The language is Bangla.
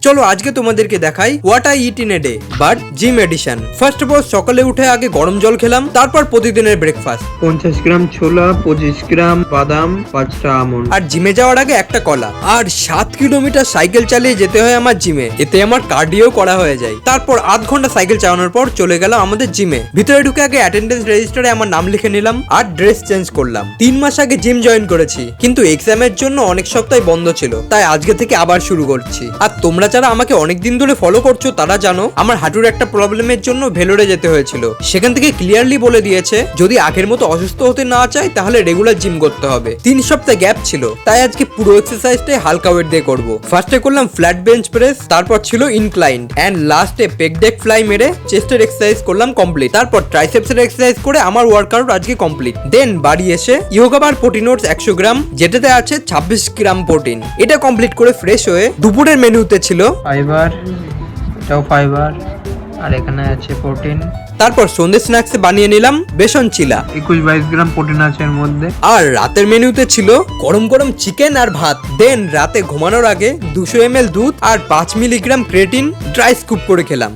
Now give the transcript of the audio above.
চলো আজকে তোমাদেরকে দেখাই what I eat in a day but gym edition. First of all সকালে উঠে আগে গরম জল খেলাম, তারপর প্রতিদিনের ব্রেকফাস্ট 50 গ্রাম ছোলা, 25 গ্রাম বাদাম, 5টা আমন্ড। আর জিমে যাওয়ার আগে একটা কলা আর 7 কিলোমিটার সাইকেল চালিয়ে যেতে হয় আমার জিমে। এতে আমার কার্ডিও করা হয়ে যায়। তারপর আধ ঘন্টা সাইকেল চালানোর পর চলে গেলাম আমাদের জিমে। ভিতরে ঢুকে আগে অ্যাটেন্ডেন্স রেজিস্টারে আমার নাম লিখে নিলাম আর ড্রেস চেঞ্জ করলাম। 3 মাস আগে জিম জয়েন করেছি, কিন্তু এক্সামের জন্য অনেক সপ্তাহ বন্ধ ছিল, তাই আজকে থেকে আবার শুরু করছি। আর তোমরা যারা আমাকে অনেকদিন ধরে ফলো করছো তারা জানো আমার হাঁটুর একটা প্রবলেমের জন্য ভেলোরে যেতে হয়েছিল। সেখান থেকে ক্লিয়ারলি বলে দিয়েছে যদি আগের মতো অসুস্থ হতে না চাই তাহলে রেগুলার জিম করতে হবে। 3 সপ্তাহ গ্যাপ ছিল, তাই আজকে পুরো এক্সারসাইজটাই হালকা ওয়েট দিয়ে করব। ফার্স্টে করলাম ফ্ল্যাট বেঞ্চ প্রেস, তারপর ছিল ইনক্লাইন্ড এন্ড লাস্টে পেক ডেক ফ্লাই মেরে চেস্টের এক্সারসাইজ করলাম কমপ্লিট। তারপর ট্রাইসেপসের এক্সারসাইজ করে আমার ওয়ার্কআউট আজকে কমপ্লিট। দেন বাড়ি এসে ইয়োগা বার প্রোটিন ওটস 100 গ্রাম, যেটাতে আছে 26 গ্রাম প্রোটিন। এটা কমপ্লিট করে ফ্রেশ হয়ে দুপুরের মেনুতে ছিল ফাইবার, এটাও ফাইবার, আর এখানে আছে প্রোটিন। তারপর সন্ধ্যে স্ন্যাক্সে বানিয়ে নিলাম বেসন চিলা, 21-22 গ্রাম প্রোটিন আছে এর মধ্যে। আর রাতের মেনুতে ছিল গরম গরম চিকেন আর ভাত। দেন রাতে ঘুমানোর আগে 200 ml দুধ আর 5 মিলিগ্রাম ক্রেটিন ড্রাই স্কুপ করে খেলাম।